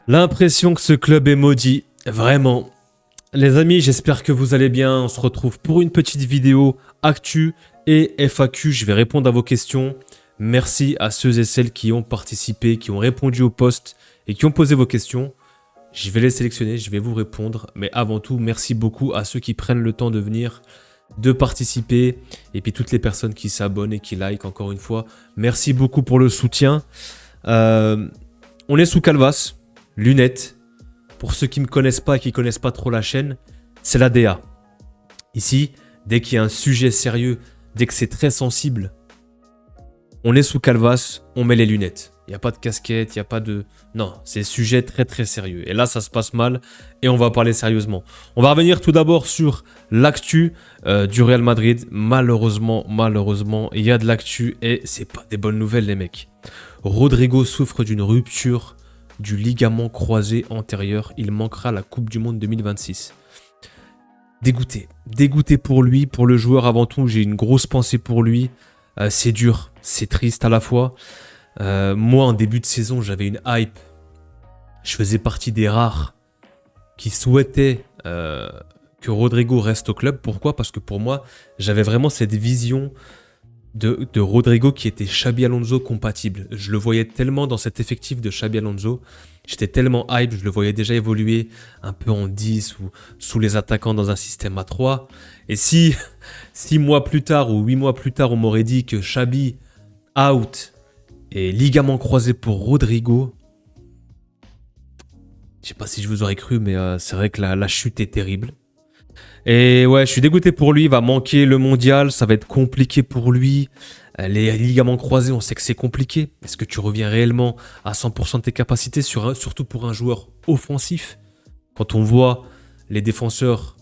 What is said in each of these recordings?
L'impression que ce club est maudit, vraiment. Les amis, j'espère que vous allez bien. On se retrouve pour une petite vidéo actu et FAQ. Je vais répondre à vos questions. Merci à ceux et celles qui ont participé, qui ont répondu au post et qui ont posé vos questions. Je vais les sélectionner, je vais vous répondre. Mais avant tout, merci beaucoup à ceux qui prennent le temps de venir, de participer. Et puis toutes les personnes qui s'abonnent et qui like encore une fois. Merci beaucoup pour le soutien. On est sous Calvas, lunettes. Pour ceux qui ne me connaissent pas et qui ne connaissent pas trop la chaîne, c'est la DA. Ici, dès qu'il y a un sujet sérieux, dès que c'est très sensible, on est sous Calvas, on met les lunettes. Il n'y a pas de casquette, il n'y a pas de... Non, c'est sujet très très sérieux. Et là, ça se passe mal et on va parler sérieusement. On va revenir tout d'abord sur l'actu du Real Madrid. Malheureusement, il y a de l'actu et c'est pas des bonnes nouvelles les mecs. Rodrigo souffre d'une rupture du ligament croisé antérieur. Il manquera la Coupe du Monde 2026. Dégoûté pour lui, pour le joueur avant tout. J'ai une grosse pensée pour lui. C'est dur, c'est triste à la fois. Moi, en début de saison, j'avais une hype. Je faisais partie des rares qui souhaitaient que Rodrigo reste au club. Pourquoi ? Parce que pour moi, j'avais vraiment cette vision de Rodrigo qui était Xabi Alonso compatible. Je le voyais tellement dans cet effectif de Xabi Alonso. J'étais tellement hype, je le voyais déjà évoluer un peu en 10 ou sous les attaquants dans un système à 3. Et si 6 mois plus tard ou 8 mois plus tard, on m'aurait dit que Xabi out et ligament croisé pour Rodrigo, je sais pas si je vous aurais cru, mais c'est vrai que la chute est terrible. Et ouais, je suis dégoûté pour lui, il va manquer le mondial, ça va être compliqué pour lui. Les ligaments croisés, on sait que c'est compliqué. Est-ce que tu reviens réellement à 100% de tes capacités, surtout pour un joueur offensif ? Quand on voit les défenseurs,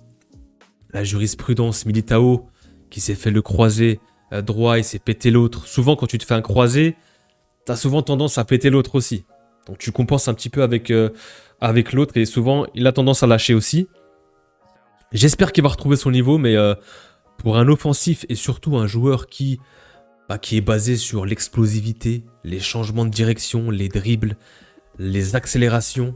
la jurisprudence Militao, qui s'est fait le croisé droit et s'est pété l'autre. Souvent, quand tu te fais un croisé, tu as souvent tendance à péter l'autre aussi. Donc tu compenses un petit peu avec l'autre et souvent, il a tendance à lâcher aussi. J'espère qu'il va retrouver son niveau, mais pour un offensif et surtout un joueur qui est basé sur l'explosivité, les changements de direction, les dribbles, les accélérations.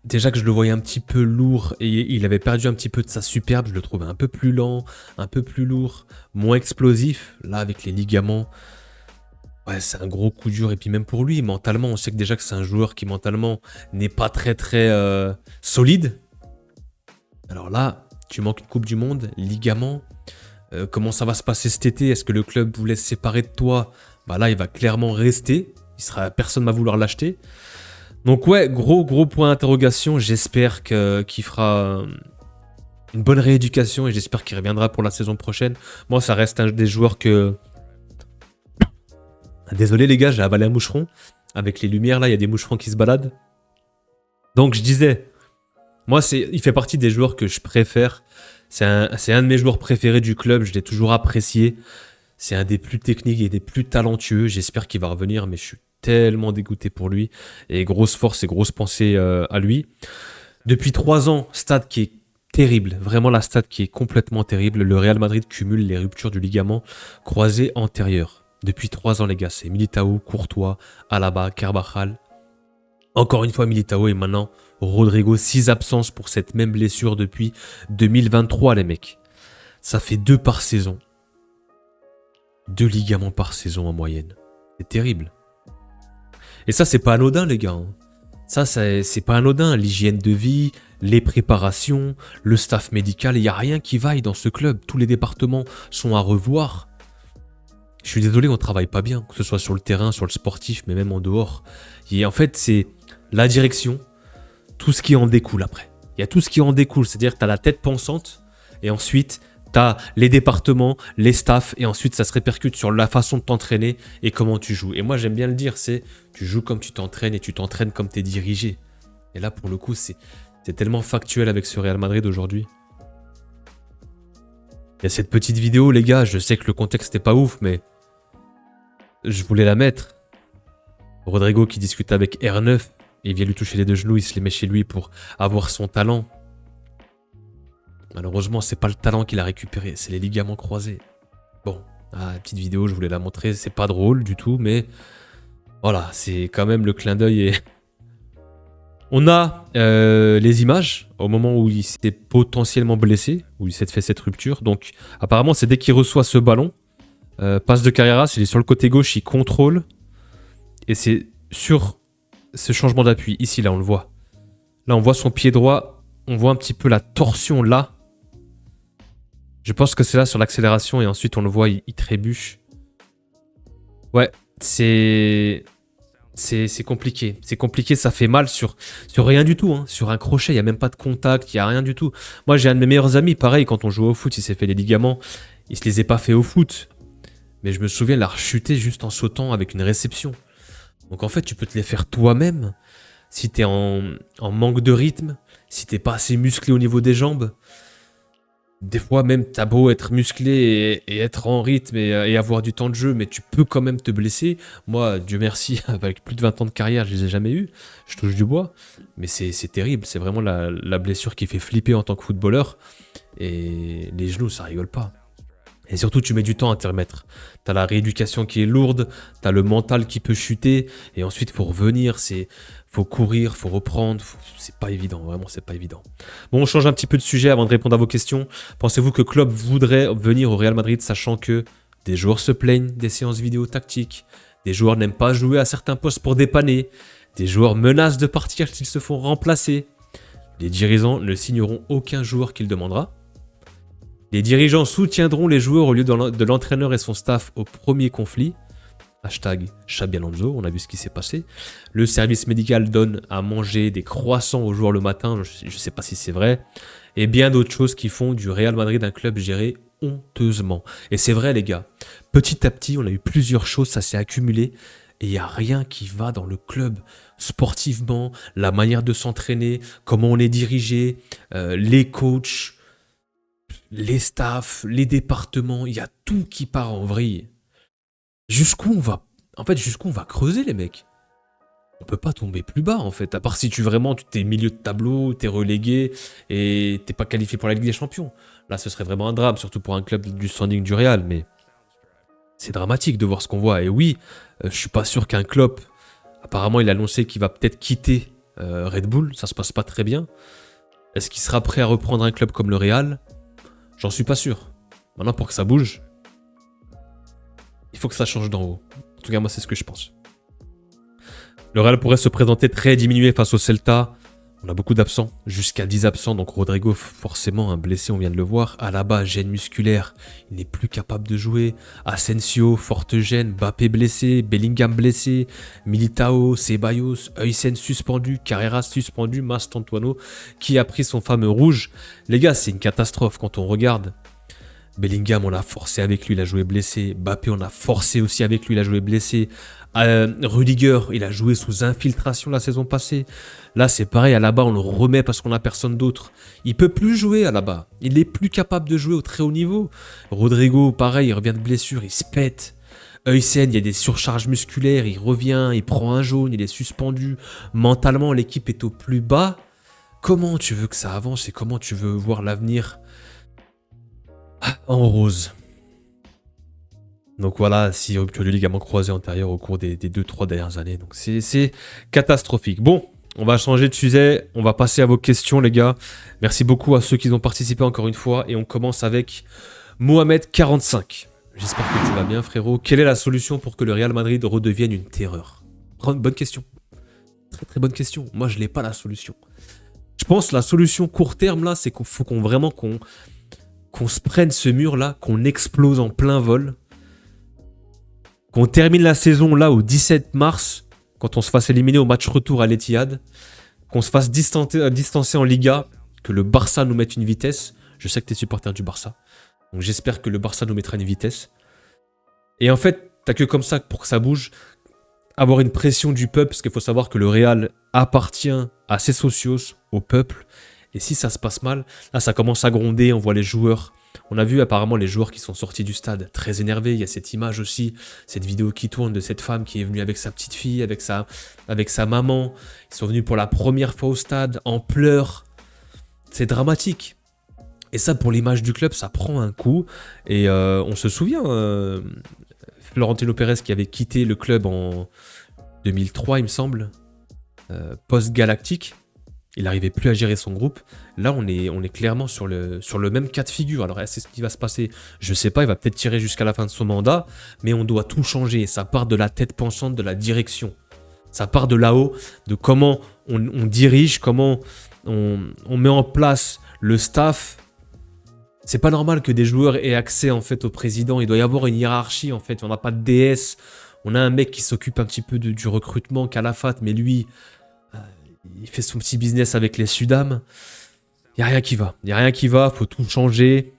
Déjà que je le voyais un petit peu lourd et il avait perdu un petit peu de sa superbe, je le trouvais un peu plus lent, un peu plus lourd, moins explosif. Là, avec les ligaments, ouais, c'est un gros coup dur. Et puis même pour lui, mentalement, on sait que déjà que c'est un joueur qui mentalement n'est pas très solide. Alors là, tu manques une Coupe du Monde, ligament. Comment ça va se passer cet été ? Est-ce que le club vous laisse séparer de toi ? Bah là, il va clairement rester. Personne ne va vouloir l'acheter. Donc ouais, gros point d'interrogation. J'espère qu'il fera une bonne rééducation et j'espère qu'il reviendra pour la saison prochaine. Moi, ça reste un des joueurs que... Désolé les gars, j'ai avalé un moucheron. Avec les lumières là, il y a des moucherons qui se baladent. Donc je disais... Moi, il fait partie des joueurs que je préfère. C'est un de mes joueurs préférés du club. Je l'ai toujours apprécié. C'est un des plus techniques et des plus talentueux. J'espère qu'il va revenir, mais je suis tellement dégoûté pour lui. Et grosse force et grosse pensée à lui. Depuis 3 ans, stade qui est terrible. Vraiment la stat qui est complètement terrible. Le Real Madrid cumule les ruptures du ligament croisé antérieur. Depuis 3 ans, les gars. C'est Militao, Courtois, Alaba, Carvajal. Encore une fois, Militao et maintenant Rodrigo, 6 absences pour cette même blessure depuis 2023, les mecs. Ça fait 2 par saison. 2 ligaments par saison en moyenne. C'est terrible. Et ça, c'est pas anodin, les gars. Ça, c'est pas anodin. L'hygiène de vie, les préparations, le staff médical, il n'y a rien qui vaille dans ce club. Tous les départements sont à revoir. Je suis désolé, on travaille pas bien, que ce soit sur le terrain, sur le sportif, mais même en dehors. Et en fait, c'est la direction, tout ce qui en découle après. Il y a tout ce qui en découle, c'est-à-dire que tu as la tête pensante, et ensuite, tu as les départements, les staffs, et ensuite, ça se répercute sur la façon de t'entraîner et comment tu joues. Et moi, j'aime bien le dire, c'est tu joues comme tu t'entraînes et tu t'entraînes comme tu es dirigé. Et là, pour le coup, c'est tellement factuel avec ce Real Madrid aujourd'hui. Il y a cette petite vidéo, les gars, je sais que le contexte n'est pas ouf, mais je voulais la mettre. Rodrigo qui discute avec R9, et il vient lui toucher les 2 genoux, il se les met chez lui pour avoir son talent. Malheureusement, c'est pas le talent qu'il a récupéré, c'est les ligaments croisés. Bon, petite vidéo, je voulais la montrer, c'est pas drôle du tout, mais voilà, c'est quand même le clin d'œil On a les images au moment où il s'est potentiellement blessé, où il s'est fait cette rupture. Donc apparemment c'est dès qu'il reçoit ce ballon, passe de Carreras, il est sur le côté gauche, il contrôle. Et c'est sur ce changement d'appui, ici là on le voit. Là on voit son pied droit, on voit un petit peu la torsion là. Je pense que c'est là sur l'accélération et ensuite on le voit, il trébuche. Ouais, c'est compliqué. C'est compliqué, ça fait mal sur rien du tout. Hein. Sur un crochet, il n'y a même pas de contact, il n'y a rien du tout. Moi, j'ai un de mes meilleurs amis, pareil, quand on jouait au foot, il s'est fait les ligaments. Il se les a pas fait au foot. Mais je me souviens, il a rechuté juste en sautant avec une réception. Donc en fait, tu peux te les faire toi-même. Si t'es en manque de rythme, si t'es pas assez musclé au niveau des jambes. Des fois même, t'as beau être musclé et être en rythme et avoir du temps de jeu, mais tu peux quand même te blesser. Moi, Dieu merci, avec plus de 20 ans de carrière, je les ai jamais eus. Je touche du bois. Mais c'est terrible, c'est vraiment la blessure qui fait flipper en tant que footballeur. Et les genoux, ça rigole pas. Et surtout, tu mets du temps à t'y remettre. T'as la rééducation qui est lourde, t'as le mental qui peut chuter, et ensuite, faut revenir, faut courir, faut reprendre. C'est pas évident, vraiment, c'est pas évident. Bon, on change un petit peu de sujet avant de répondre à vos questions. Pensez-vous que Klopp voudrait venir au Real Madrid, sachant que des joueurs se plaignent des séances vidéo tactiques, des joueurs n'aiment pas jouer à certains postes pour dépanner, des joueurs menacent de partir s'ils se font remplacer. Les dirigeants ne signeront aucun joueur qu'il demandera. Les dirigeants soutiendront les joueurs au lieu de l'entraîneur et son staff au premier conflit. Hashtag Xabi Alonso, on a vu ce qui s'est passé. Le service médical donne à manger des croissants aux joueurs le matin, je ne sais pas si c'est vrai. Et bien d'autres choses qui font du Real Madrid un club géré honteusement. Et c'est vrai les gars, petit à petit on a eu plusieurs choses, ça s'est accumulé. Et il n'y a rien qui va dans le club sportivement, la manière de s'entraîner, comment on est dirigé, les coachs, les staffs, les départements, il y a tout qui part en vrille. Jusqu'où on va... En fait, jusqu'où on va creuser, les mecs? On peut pas tomber plus bas, en fait. À part si tu t'es milieu de tableau, t'es relégué et t'es pas qualifié pour la Ligue des Champions. Là, ce serait vraiment un drame, surtout pour un club du standing du Real. Mais c'est dramatique de voir ce qu'on voit. Et oui, je suis pas sûr qu'un Klopp... Apparemment, il a annoncé qu'il va peut-être quitter Red Bull. Ça se passe pas très bien. Est-ce qu'il sera prêt à reprendre un club comme le Real? J'en suis pas sûr. Maintenant, pour que ça bouge, il faut que ça change d'en haut. En tout cas, moi, c'est ce que je pense. Le Real pourrait se présenter très diminué face au Celta. On a beaucoup d'absents, jusqu'à 10 absents. Donc Rodrigo, forcément, un blessé, on vient de le voir. Alaba, gêne musculaire, il n'est plus capable de jouer. Asensio, forte gêne. Mbappé blessé, Bellingham blessé. Militao, Ceballos, Huysen suspendu. Carreras suspendu. Mastantuono qui a pris son fameux rouge. Les gars, c'est une catastrophe quand on regarde. Bellingham, on l'a forcé avec lui, il a joué blessé. Mbappé, on a forcé aussi avec lui, il a joué blessé. Rudiger, il a joué sous infiltration la saison passée. Là, c'est pareil, Alaba, on le remet parce qu'on n'a personne d'autre. Il peut plus jouer, Alaba. Il est plus capable de jouer au très haut niveau. Rodrigo, pareil, il revient de blessure, il se pète. Huysen, il y a des surcharges musculaires, il revient, il prend un jaune, il est suspendu. Mentalement, l'équipe est au plus bas. Comment tu veux que ça avance et comment tu veux voir l'avenir en rose? Donc voilà, 6 ruptures du ligament croisé antérieur au cours des 2-3 dernières années. Donc c'est catastrophique. Bon, on va changer de sujet. On va passer à vos questions, les gars. Merci beaucoup à ceux qui ont participé encore une fois. Et on commence avec Mohamed45. J'espère que tu vas bien, frérot. Quelle est la solution pour que le Real Madrid redevienne une terreur? Bonne question. Très très bonne question. Moi, je n'ai pas la solution. Je pense que la solution court terme, là, c'est qu'il faut qu'on se prenne ce mur-là, qu'on explose en plein vol. Qu'on termine la saison là au 17 mars, quand on se fasse éliminer au match retour à l'Etihad, qu'on se fasse distancer en Liga, que le Barça nous mette une vitesse. Je sais que tu es supporter du Barça, donc j'espère que le Barça nous mettra une vitesse. Et en fait, t'as que comme ça pour que ça bouge, avoir une pression du peuple, parce qu'il faut savoir que le Real appartient à ses socios, au peuple. Et si ça se passe mal, là ça commence à gronder, on voit les joueurs. On a vu apparemment les joueurs qui sont sortis du stade très énervés. Il y a cette image aussi, cette vidéo qui tourne de cette femme qui est venue avec sa petite fille, avec sa maman. Ils sont venus pour la première fois au stade, en pleurs. C'est dramatique. Et ça, pour l'image du club, ça prend un coup. Et on se souvient, Florentino Pérez qui avait quitté le club en 2003, il me semble, post-galactique. Il n'arrivait plus à gérer son groupe. Là, on est clairement sur le même cas de figure. Alors, c'est ce qui va se passer. Je sais pas, il va peut-être tirer jusqu'à la fin de son mandat, mais on doit tout changer. Ça part de la tête pensante de la direction. Ça part de là-haut, de comment on dirige, comment on met en place le staff. C'est pas normal que des joueurs aient accès en fait au président. Il doit y avoir une hiérarchie en fait. On n'a pas de DS. On a un mec qui s'occupe un petit peu du recrutement, Calafat, mais lui, il fait son petit business avec les Sudam. Il n'y a rien qui va. Il n'y a rien qui va. Il faut tout changer.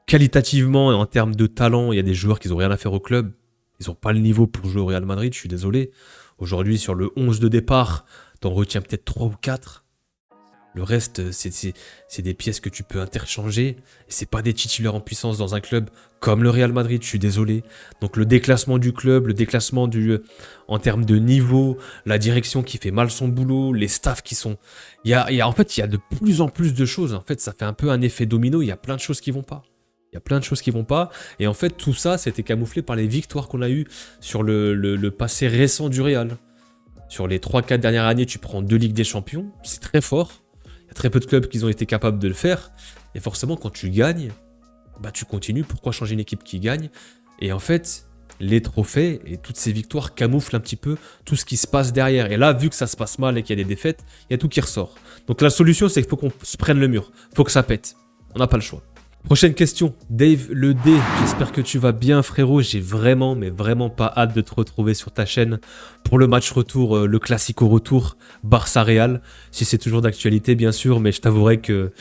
Qualitativement et en termes de talent, il y a des joueurs qui n'ont rien à faire au club. Ils n'ont pas le niveau pour jouer au Real Madrid, je suis désolé. Aujourd'hui, sur le 11 de départ, t'en retiens peut-être 3 ou 4. Le reste, c'est des pièces que tu peux interchanger. Et c'est pas des titulaires en puissance dans un club comme le Real Madrid, je suis désolé. Donc le déclassement du club, le déclassement en termes de niveau, la direction qui fait mal son boulot, les staffs qui sont... En fait, il y a de plus en plus de choses. En fait, ça fait un peu un effet domino. Il y a plein de choses qui vont pas. Il y a plein de choses qui vont pas. Et en fait, tout ça, c'était camouflé par les victoires qu'on a eues sur le passé récent du Real. Sur les 3-4 dernières années, tu prends 2 Ligues des Champions. C'est très fort. Il y a très peu de clubs qui ont été capables de le faire. Et forcément, quand tu gagnes, bah tu continues. Pourquoi changer une équipe qui gagne? Et en fait, les trophées et toutes ces victoires camouflent un petit peu tout ce qui se passe derrière. Et là, vu que ça se passe mal et qu'il y a des défaites, il y a tout qui ressort. Donc la solution, c'est qu'il faut qu'on se prenne le mur. Il faut que ça pète. On n'a pas le choix. Prochaine question, Dave le D, j'espère que tu vas bien frérot, j'ai vraiment mais vraiment pas hâte de te retrouver sur ta chaîne pour le match retour, le classico retour, Barça-Real, si c'est toujours d'actualité bien sûr, mais je t'avouerai que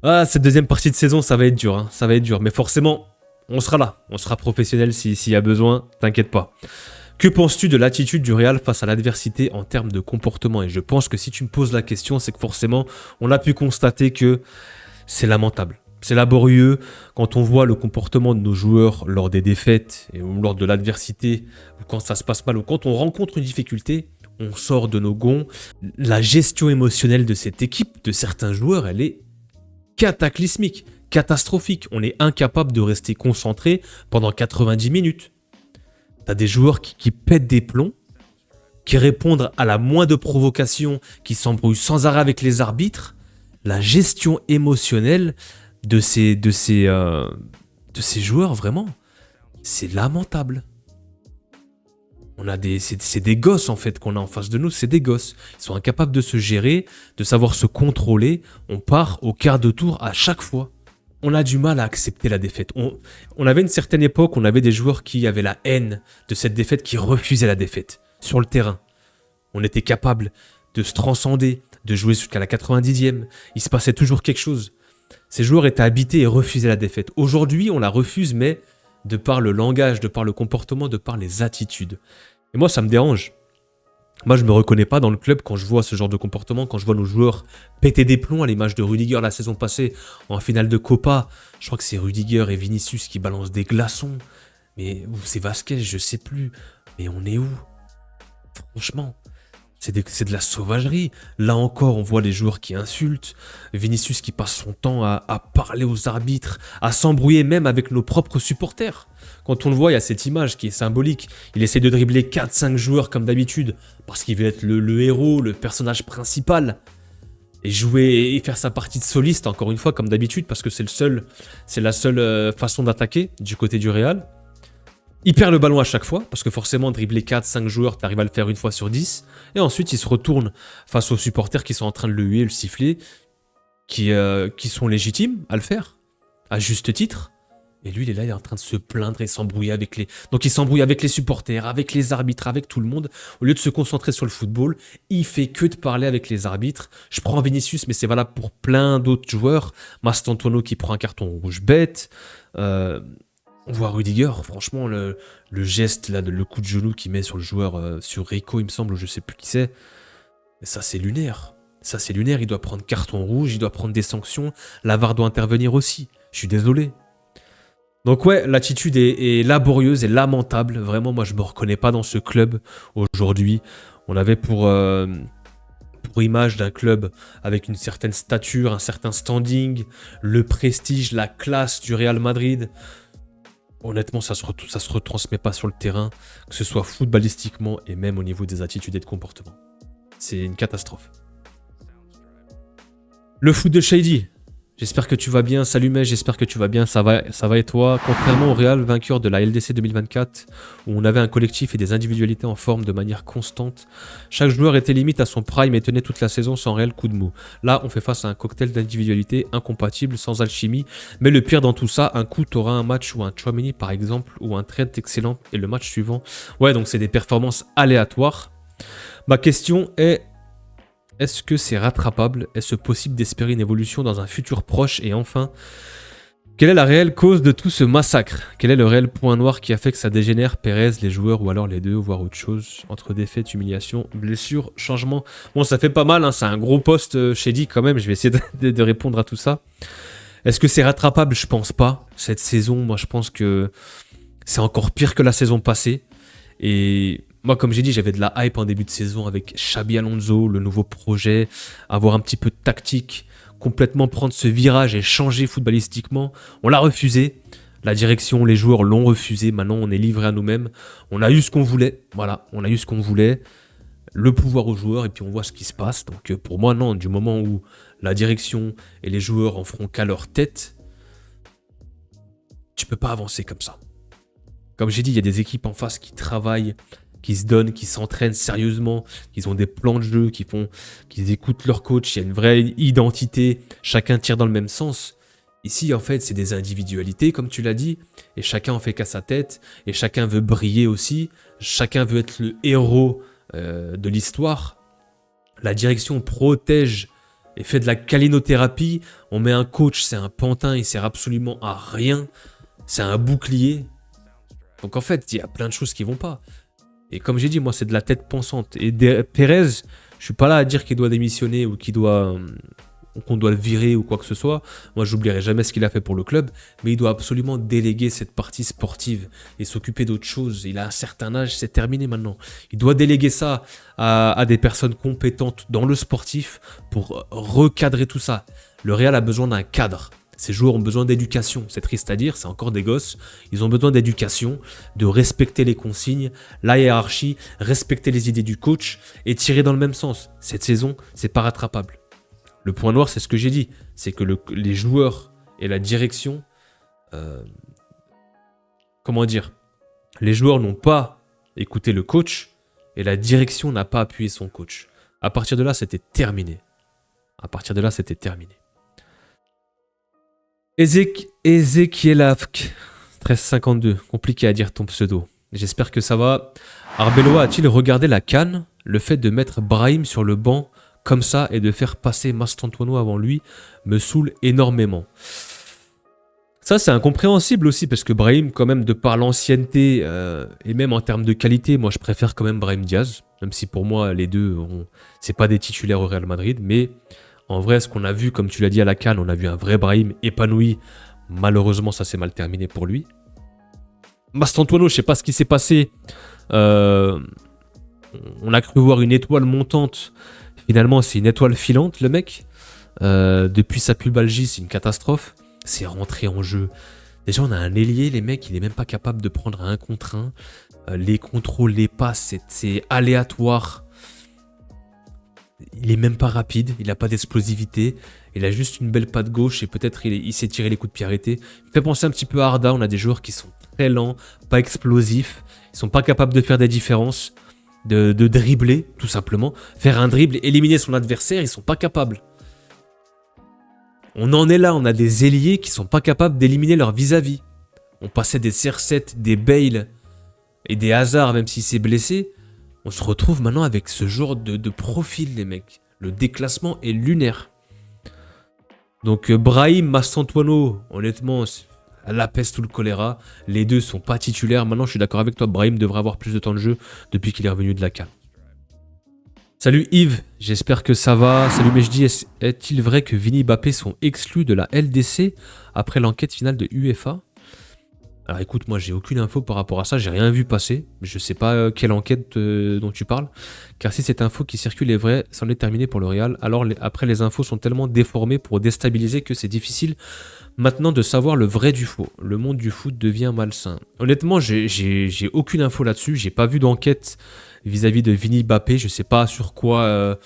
cette deuxième partie de saison ça va être dur, ça va être dur, mais forcément on sera là, on sera professionnel s'il y a besoin, t'inquiète pas. Que penses-tu de l'attitude du Real face à l'adversité en termes de comportement? Et je pense que si tu me poses la question, c'est que forcément on a pu constater que c'est lamentable. C'est laborieux quand on voit le comportement de nos joueurs lors des défaites ou lors de l'adversité, ou quand ça se passe mal, ou quand on rencontre une difficulté, on sort de nos gonds. La gestion émotionnelle de cette équipe, de certains joueurs, elle est cataclysmique, catastrophique. On est incapable de rester concentré pendant 90 minutes. T'as des joueurs qui pètent des plombs, qui répondent à la moindre provocation, qui s'embrouillent sans arrêt avec les arbitres. La gestion émotionnelle de ces joueurs, vraiment, c'est lamentable. C'est des gosses en fait qu'on a en face de nous, c'est des gosses. Ils sont incapables de se gérer, de savoir se contrôler. On part au quart de tour à chaque fois. On a du mal à accepter la défaite. On avait une certaine époque, on avait des joueurs qui avaient la haine de cette défaite, qui refusaient la défaite sur le terrain. On était capable de se transcender, de jouer jusqu'à la 90e. Il se passait toujours quelque chose. Ces joueurs étaient habités et refusaient la défaite. Aujourd'hui, on la refuse, mais de par le langage, de par le comportement, de par les attitudes. Et moi, ça me dérange. Moi, je me reconnais pas dans le club quand je vois ce genre de comportement, quand je vois nos joueurs péter des plombs à l'image de Rudiger la saison passée en finale de Copa. Je crois que c'est Rudiger et Vinicius qui balancent des glaçons. Mais c'est Vasquez, je sais plus. Mais on est où? Franchement. C'est de la sauvagerie. Là encore, on voit les joueurs qui insultent. Vinicius qui passe son temps à parler aux arbitres, à s'embrouiller même avec nos propres supporters. Quand on le voit, il y a cette image qui est symbolique. Il essaie de dribbler 4-5 joueurs comme d'habitude, parce qu'il veut être le héros, le personnage principal. Et jouer et faire sa partie de soliste, encore une fois, comme d'habitude, parce que c'est la seule façon d'attaquer du côté du Real. Il perd le ballon à chaque fois, parce que forcément, dribbler 4-5 joueurs, tu arrives à le faire une fois sur 10. Et ensuite, il se retourne face aux supporters qui sont en train de le huer, le siffler, qui sont légitimes à le faire, à juste titre. Et lui, il est là, il est en train de se plaindre et s'embrouiller avec les... Donc il s'embrouille avec les supporters, avec les arbitres, avec tout le monde. Au lieu de se concentrer sur le football, il fait que de parler avec les arbitres. Je prends Vinicius, mais c'est valable pour plein d'autres joueurs. Mastantuono qui prend un carton rouge bête. On voit Rudiger, franchement, le geste, là, le coup de genou qu'il met sur le joueur, sur Rico, il me semble, je sais plus qui c'est. Mais ça, c'est lunaire. Ça, c'est lunaire, il doit prendre carton rouge, il doit prendre des sanctions. La VAR doit intervenir aussi. Je suis désolé. Donc ouais, l'attitude est laborieuse et lamentable. Vraiment, moi, je me reconnais pas dans ce club aujourd'hui. On avait pour image d'un club avec une certaine stature, un certain standing, le prestige, la classe du Real Madrid. Honnêtement, ça se retransmet pas sur le terrain, que ce soit footballistiquement et même au niveau des attitudes et de comportement. C'est une catastrophe. Le foot de Shady. J'espère que tu vas bien. Salut mec, j'espère que tu vas bien. Ça va et toi? Contrairement au Real, vainqueur de la LDC 2024, où on avait un collectif et des individualités en forme de manière constante, chaque joueur était limite à son prime et tenait toute la saison sans réel coup de mou. Là, on fait face à un cocktail d'individualités incompatibles, sans alchimie. Mais le pire dans tout ça, un coup, t'auras un match ou un Tchouaméni par exemple, ou un trade excellent, et le match suivant. Ouais, donc c'est des performances aléatoires. Ma question est... Est-ce que c'est rattrapable? Est-ce possible d'espérer une évolution dans un futur proche? Et enfin, quelle est la réelle cause de tout ce massacre? Quel est le réel point noir qui a fait que ça dégénère? Pérez, les joueurs ou alors les deux, voire autre chose? Entre défaites, humiliation, blessures, changements. Bon, ça fait pas mal, hein, c'est un gros post Shady quand même. Je vais essayer de répondre à tout ça. Est-ce que c'est rattrapable? Je pense pas. Cette saison, moi je pense que c'est encore pire que la saison passée. Et... moi, comme j'ai dit, j'avais de la hype en début de saison avec Xabi Alonso, le nouveau projet, avoir un petit peu de tactique, complètement prendre ce virage et changer footballistiquement. On l'a refusé. La direction, les joueurs l'ont refusé. Maintenant, on est livré à nous-mêmes. On a eu ce qu'on voulait. Voilà, on a eu ce qu'on voulait. Le pouvoir aux joueurs et puis on voit ce qui se passe. Donc pour moi, non, du moment où la direction et les joueurs en feront qu'à leur tête, tu peux pas avancer comme ça. Comme j'ai dit, il y a des équipes en face qui travaillent, qui se donnent, qui s'entraînent sérieusement, qui ont des plans de jeu, qui écoutent leur coach, il y a une vraie identité, chacun tire dans le même sens. Ici, en fait, c'est des individualités, comme tu l'as dit, et chacun en fait qu'à sa tête, et chacun veut briller aussi, chacun veut être le héros de l'histoire. La direction protège et fait de la calinothérapie, on met un coach, c'est un pantin, il sert absolument à rien, c'est un bouclier. Donc en fait, il y a plein de choses qui vont pas. Et comme j'ai dit, moi, c'est de la tête pensante. Et Pérez, je suis pas là à dire qu'il doit démissionner ou qu'on doit le virer ou quoi que ce soit. Moi, j'oublierai jamais ce qu'il a fait pour le club. Mais il doit absolument déléguer cette partie sportive et s'occuper d'autre chose. Il a un certain âge, c'est terminé maintenant. Il doit déléguer ça à des personnes compétentes dans le sportif pour recadrer tout ça. Le Real a besoin d'un cadre. Ces joueurs ont besoin d'éducation, c'est triste à dire, c'est encore des gosses. Ils ont besoin d'éducation, de respecter les consignes, la hiérarchie, respecter les idées du coach et tirer dans le même sens. Cette saison, c'est pas rattrapable. Le point noir, c'est ce que j'ai dit, c'est que les joueurs et la direction, comment dire, les joueurs n'ont pas écouté le coach et la direction n'a pas appuyé son coach. À partir de là, c'était terminé. À partir de là, c'était terminé. Ezekielavk, 1352, compliqué à dire ton pseudo. J'espère que ça va. Arbeloa a-t-il regardé la CAN? Le fait de mettre Brahim sur le banc comme ça et de faire passer Mastantuono avant lui me saoule énormément. Ça, c'est incompréhensible aussi parce que Brahim, quand même, de par l'ancienneté et même en termes de qualité, moi je préfère quand même Brahim Diaz. Même si pour moi, les deux, c'est pas des titulaires au Real Madrid, mais... en vrai, ce qu'on a vu, comme tu l'as dit à la CAN, on a vu un vrai Brahim épanoui. Malheureusement, ça s'est mal terminé pour lui. Mastantuono, je sais pas ce qui s'est passé. On a cru voir une étoile montante. Finalement, c'est une étoile filante, le mec. Depuis sa pubalgie, c'est une catastrophe. C'est rentré en jeu. Déjà, on a un ailier, les mecs, il est même pas capable de prendre un contre un. Les contrôles, les passes, c'est aléatoire. Il est même pas rapide, il n'a pas d'explosivité, il a juste une belle patte gauche et peut-être il sait tirer les coups de pied arrêtés. Il fait penser un petit peu à Arda, on a des joueurs qui sont très lents, pas explosifs, ils sont pas capables de faire des différences, de dribbler tout simplement. Faire un dribble, éliminer son adversaire, ils sont pas capables. On en est là, on a des ailiers qui sont pas capables d'éliminer leur vis-à-vis. On passait des CR7, des Bale et des Hazard même s'il s'est blessé. On se retrouve maintenant avec ce genre de profil, les mecs. Le déclassement est lunaire. Donc Brahim, Mastantuono, honnêtement, la peste ou le choléra. Les deux sont pas titulaires. Maintenant, je suis d'accord avec toi. Brahim devrait avoir plus de temps de jeu depuis qu'il est revenu de la CAN. Salut Yves, j'espère que ça va. Salut Mejdi, est-il vrai que Vini et Mbappé sont exclus de la LDC après l'enquête finale de UEFA? Alors écoute, moi j'ai aucune info par rapport à ça, j'ai rien vu passer. Je sais pas quelle enquête dont tu parles. Car si cette info qui circule est vraie, c'en est terminé pour le Real. Alors après les infos sont tellement déformées pour déstabiliser que c'est difficile maintenant de savoir le vrai du faux. Le monde du foot devient malsain. Honnêtement, j'ai aucune info là-dessus. J'ai pas vu d'enquête vis-à-vis de Vini Mbappé. Je sais pas sur quoi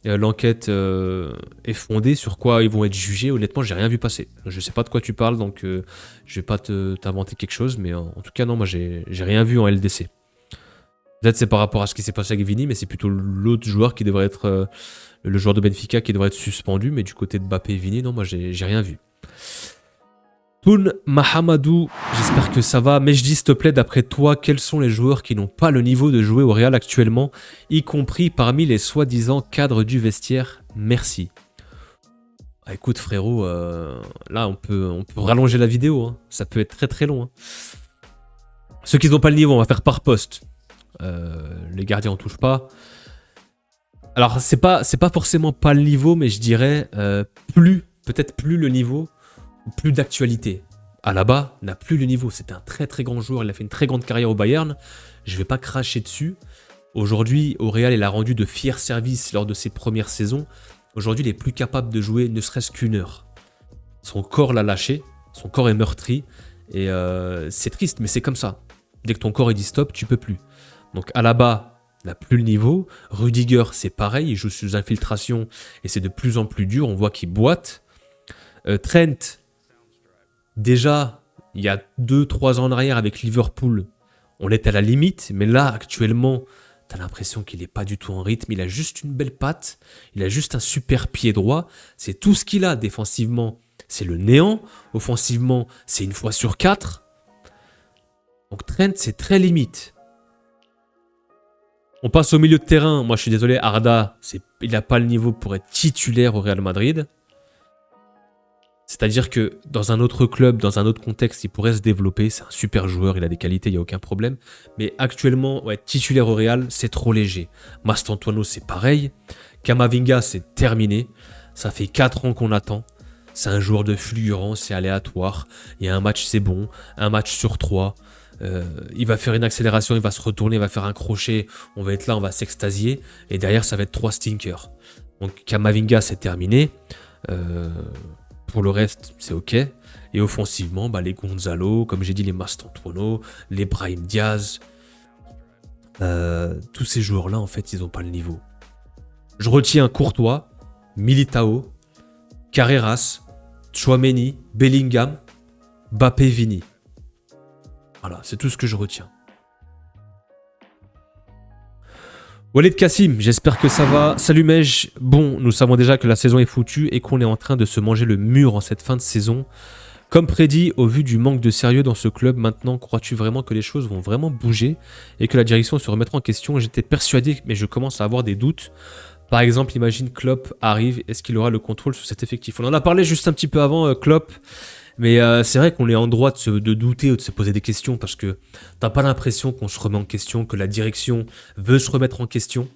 l'enquête est fondée, sur quoi ils vont être jugés. Honnêtement, j'ai rien vu passer. Je sais pas de quoi tu parles, donc je vais pas t'inventer quelque chose. Mais en tout cas, non, moi j'ai rien vu en LDC. Peut-être c'est par rapport à ce qui s'est passé avec Vini, mais c'est plutôt l'autre joueur qui devrait être le joueur de Benfica qui devrait être suspendu. Mais du côté de Mbappé et Vini, non, moi j'ai rien vu. Toun Mahamadou, j'espère que ça va. Mais je dis, s'il te plaît, d'après toi, quels sont les joueurs qui n'ont pas le niveau de jouer au Real actuellement, y compris parmi les soi-disant cadres du vestiaire? Merci. Ah, écoute, frérot, là, on peut rallonger la vidéo. Hein. Ça peut être très très long. Hein. Ceux qui n'ont pas le niveau, on va faire par poste. Les gardiens, on touche pas. Alors, c'est pas forcément pas le niveau, mais je dirais peut-être plus le niveau. Plus d'actualité. Alaba n'a plus le niveau. C'était un très très grand joueur. Il a fait une très grande carrière au Bayern. Je ne vais pas cracher dessus. Aujourd'hui, au Real, il a rendu de fiers services lors de ses premières saisons. Aujourd'hui, il est plus capable de jouer ne serait-ce qu'une heure. Son corps l'a lâché. Son corps est meurtri. Et c'est triste, mais c'est comme ça. Dès que ton corps est dit stop, tu peux plus. Donc Alaba n'a plus le niveau. Rudiger, c'est pareil. Il joue sous infiltration et c'est de plus en plus dur. On voit qu'il boite. Trent, déjà, il y a 2-3 ans en arrière avec Liverpool, on est à la limite, mais là, actuellement, t'as l'impression qu'il n'est pas du tout en rythme. Il a juste une belle patte, il a juste un super pied droit. C'est tout ce qu'il a défensivement. C'est le néant. Offensivement, c'est une fois sur 4. Donc Trent, c'est très limite. On passe au milieu de terrain. Moi, je suis désolé, Arda, il n'a pas le niveau pour être titulaire au Real Madrid. C'est-à-dire que dans un autre club, dans un autre contexte, il pourrait se développer. C'est un super joueur, il a des qualités, il n'y a aucun problème. Mais actuellement, ouais, titulaire au Real, c'est trop léger. Mastantuono, c'est pareil. Camavinga, c'est terminé. Ça fait 4 ans qu'on attend. C'est un joueur de fulgurant, c'est aléatoire. Il y a un match, c'est bon. Un match sur 3. Il va faire une accélération, il va se retourner, il va faire un crochet. On va être là, on va s'extasier. Et derrière, ça va être 3 stinkers. Donc Camavinga, c'est terminé. Pour le reste, c'est ok. Et offensivement, bah, les Gonzalo, comme j'ai dit, les Mastantuono, les Brahim Diaz, tous ces joueurs-là, en fait, ils n'ont pas le niveau. Je retiens Courtois, Militao, Carreras, Tchouaméni, Bellingham, Mbappé, Vini. Voilà, c'est tout ce que je retiens. Walid Kassim, j'espère que ça va. Salut Mej. Bon, nous savons déjà que la saison est foutue et qu'on est en train de se manger le mur en cette fin de saison. Comme prédit, au vu du manque de sérieux dans ce club, maintenant, crois-tu vraiment que les choses vont vraiment bouger et que la direction se remettra en question? J'étais persuadé, mais je commence à avoir des doutes. Par exemple, imagine Klopp arrive, est-ce qu'il aura le contrôle sur cet effectif? On en a parlé juste un petit peu avant, Klopp. Mais c'est vrai qu'on est en droit de douter ou de se poser des questions parce que t'as pas l'impression qu'on se remet en question, que la direction veut se remettre en question.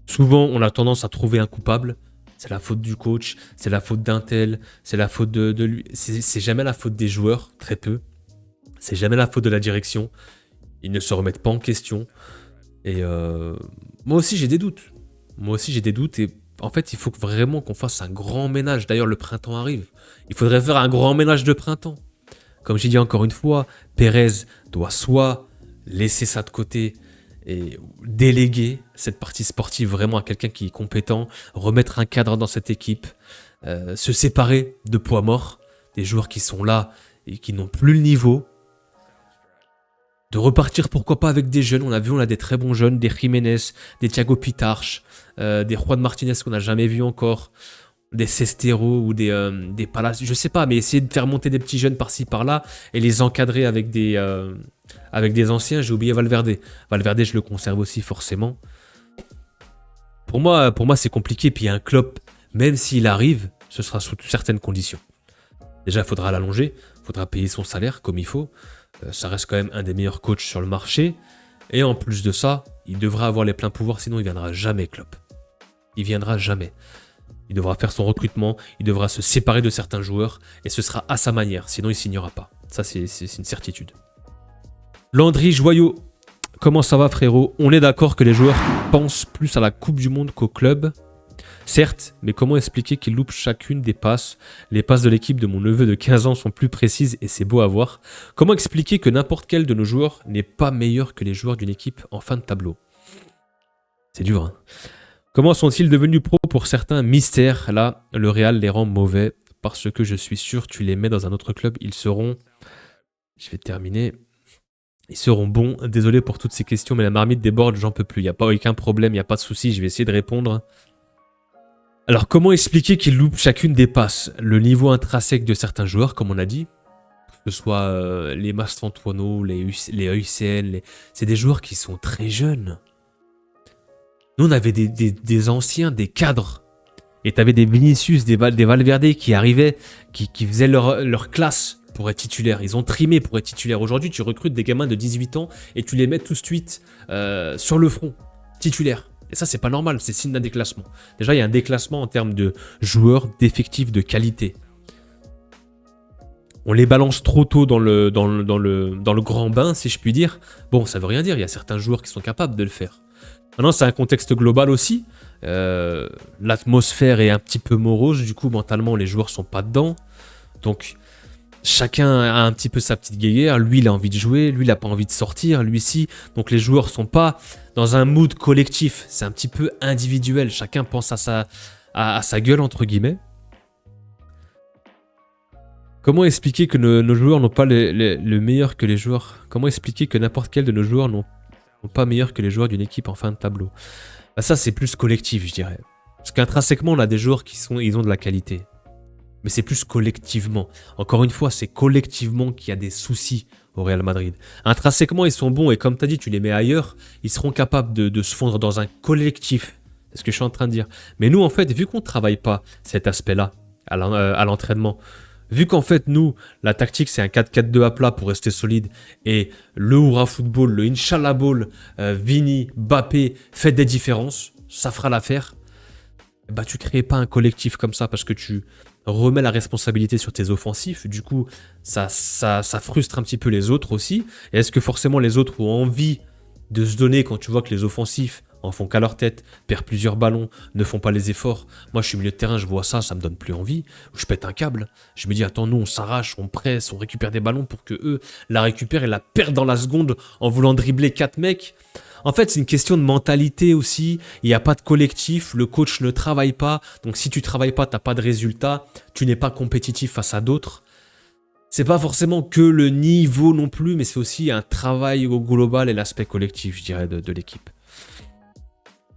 Souvent, on a tendance à trouver un coupable. C'est la faute du coach, c'est la faute d'un tel, c'est la faute de lui. C'est jamais la faute des joueurs, très peu. C'est jamais la faute de la direction. Ils ne se remettent pas en question. Et moi aussi, j'ai des doutes. Moi aussi, j'ai des doutes et en fait, il faut vraiment qu'on fasse un grand ménage. D'ailleurs, le printemps arrive. Il faudrait faire un grand ménage de printemps. Comme j'ai dit encore une fois, Pérez doit soit laisser ça de côté et déléguer cette partie sportive vraiment à quelqu'un qui est compétent, remettre un cadre dans cette équipe, se séparer de poids morts, des joueurs qui sont là et qui n'ont plus le niveau, de repartir pourquoi pas avec des jeunes. On a vu, on a des très bons jeunes, des Jiménez, des Thiago Pitarch, des Juan Martinez qu'on n'a jamais vu encore, des Sestero ou des Palace, je sais pas, mais essayer de faire monter des petits jeunes par-ci par-là et les encadrer avec des anciens. J'ai oublié Valverde. Valverde, je le conserve aussi forcément. Pour moi c'est compliqué. Puis un Klopp, même s'il arrive, ce sera sous certaines conditions. Déjà, il faudra l'allonger, il faudra payer son salaire comme il faut. Ça reste quand même un des meilleurs coachs sur le marché. Et en plus de ça, il devra avoir les pleins pouvoirs, sinon il viendra jamais, Klopp. Il viendra jamais. Il devra faire son recrutement, il devra se séparer de certains joueurs, et ce sera à sa manière, sinon il signera pas. Ça, c'est une certitude. Landry Joyau, comment ça va frérot? On est d'accord que les joueurs pensent plus à la Coupe du Monde qu'au club. Certes, mais comment expliquer qu'ils loupent chacune des passes? Les passes de l'équipe de mon neveu de 15 ans sont plus précises et c'est beau à voir. Comment expliquer que n'importe quel de nos joueurs n'est pas meilleur que les joueurs d'une équipe en fin de tableau? C'est dur, hein. Comment sont-ils devenus pros pour certains? Mystère. Là, le Real les rend mauvais parce que je suis sûr tu les mets dans un autre club, ils seront... Je vais terminer. Ils seront bons. Désolé pour toutes ces questions, mais la marmite déborde, j'en peux plus. Il n'y a pas aucun problème, il n'y a pas de souci, je vais essayer de répondre. Alors, comment expliquer qu'ils loupent chacune des passes? Le niveau intrinsèque de certains joueurs, comme on a dit, que ce soit les Mastantuono, les UCN, c'est des joueurs qui sont très jeunes. Nous, on avait des anciens, des cadres. Et tu avais des Vinicius, des Valverde qui arrivaient, qui faisaient leur classe pour être titulaires. Ils ont trimé pour être titulaires. Aujourd'hui, tu recrutes des gamins de 18 ans et tu les mets tout de suite sur le front, titulaires. Et ça, c'est pas normal, c'est signe d'un déclassement. Déjà, il y a un déclassement en termes de joueurs, d'effectifs, de qualité. On les balance trop tôt dans le grand bain, si je puis dire. Bon, ça veut rien dire, il y a certains joueurs qui sont capables de le faire. Maintenant, c'est un contexte global aussi. L'atmosphère est un petit peu morose, du coup, mentalement, les joueurs sont pas dedans. Donc, chacun a un petit peu sa petite guéguerre. Lui, il a envie de jouer, lui, il n'a pas envie de sortir, lui, si. Donc, les joueurs sont pas dans un mood collectif. C'est un petit peu individuel. Chacun pense à sa gueule, entre guillemets. Comment expliquer que nos joueurs n'ont pas le meilleur que les joueurs? Comment expliquer que n'importe quel de nos joueurs n'ont pas meilleur que les joueurs d'une équipe en fin de tableau? Bah ça, c'est plus collectif, je dirais. Parce qu'intrinsèquement, on a des joueurs ils ont de la qualité. Mais c'est plus collectivement. Encore une fois, c'est collectivement qu'il y a des soucis au Real Madrid. Intrinsèquement, ils sont bons et comme tu as dit, tu les mets ailleurs, ils seront capables de se fondre dans un collectif. C'est ce que je suis en train de dire. Mais nous, en fait, vu qu'on ne travaille pas cet aspect-là à l'entraînement, vu qu'en fait, nous, la tactique, c'est un 4-4-2 à plat pour rester solide, et le Houra Football, le Inch'Allah Ball, Vini, Mbappé, fait des différences, ça fera l'affaire, bah, tu ne crées pas un collectif comme ça parce que tu remets la responsabilité sur tes offensifs. Du coup, ça frustre un petit peu les autres aussi. Et est-ce que forcément les autres ont envie de se donner quand tu vois que les offensifs en font qu'à leur tête, perdent plusieurs ballons, ne font pas les efforts? Moi, je suis milieu de terrain, je vois ça, ça me donne plus envie. Je pète un câble. Je me dis, attends, nous, on s'arrache, on presse, on récupère des ballons pour que eux la récupèrent et la perdent dans la seconde en voulant dribbler 4 mecs. En fait, c'est une question de mentalité aussi. Il n'y a pas de collectif, le coach ne travaille pas. Donc, si tu travailles pas, tu n'as pas de résultat. Tu n'es pas compétitif face à d'autres. C'est pas forcément que le niveau non plus, mais c'est aussi un travail au global et l'aspect collectif, je dirais, de l'équipe.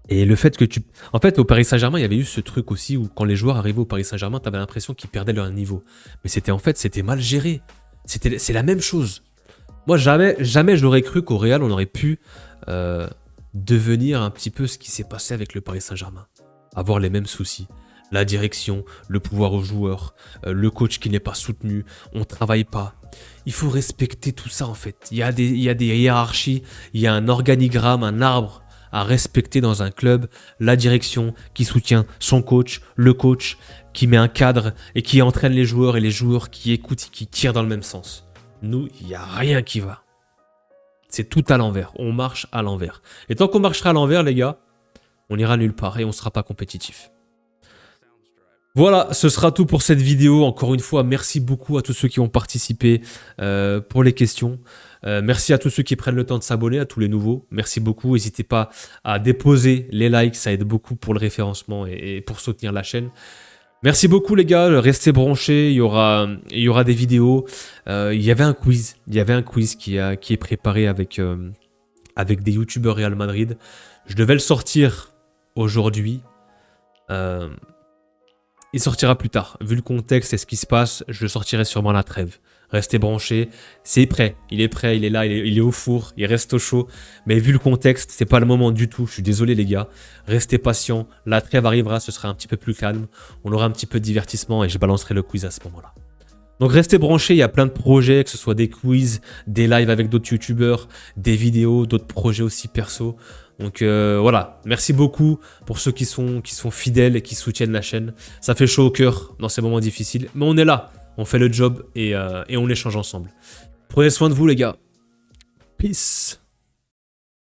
Et le fait que tu... En fait, au Paris Saint-Germain, il y avait eu ce truc aussi où quand les joueurs arrivaient au Paris Saint-Germain, tu avais l'impression qu'ils perdaient leur niveau. Mais c'était mal géré. C'est la même chose. Moi, jamais j'aurais cru qu'au Real, on aurait pu devenir un petit peu ce qui s'est passé avec le Paris Saint-Germain. Avoir les mêmes soucis. La direction, le pouvoir aux joueurs, le coach qui n'est pas soutenu, on ne travaille pas. Il faut respecter tout ça en fait. Il y a des hiérarchies, il y a un organigramme, un arbre à respecter dans un club. La direction qui soutient son coach, le coach qui met un cadre et qui entraîne les joueurs et les joueurs qui écoutent et qui tirent dans le même sens. Nous, il n'y a rien qui va. C'est tout à l'envers. On marche à l'envers. Et tant qu'on marchera à l'envers, les gars, on ira nulle part et on ne sera pas compétitif. Voilà, ce sera tout pour cette vidéo. Encore une fois, merci beaucoup à tous ceux qui ont participé pour les questions. Merci à tous ceux qui prennent le temps de s'abonner, à tous les nouveaux. Merci beaucoup. N'hésitez pas à déposer les likes, ça aide beaucoup pour le référencement et pour soutenir la chaîne. Merci beaucoup les gars, restez branchés, il y aura des vidéos. Il y avait un quiz qui est préparé avec des youtubeurs Real Madrid. Je devais le sortir aujourd'hui. Il sortira plus tard. Vu le contexte et ce qui se passe, je le sortirai sûrement à la trêve. Restez branchés. C'est prêt. Il est prêt, il est là, il est au four, il reste au chaud. Mais vu le contexte, c'est pas le moment du tout. Je suis désolé les gars. Restez patients. La trêve arrivera, ce sera un petit peu plus calme. On aura un petit peu de divertissement et je balancerai le quiz à ce moment-là. Donc restez branchés, il y a plein de projets, que ce soit des quiz, des lives avec d'autres youtubeurs, des vidéos, d'autres projets aussi perso. Donc voilà, merci beaucoup pour ceux qui sont fidèles et qui soutiennent la chaîne. Ça fait chaud au cœur dans ces moments difficiles, mais on est là. On fait le job et on échange ensemble. Prenez soin de vous les gars. Peace.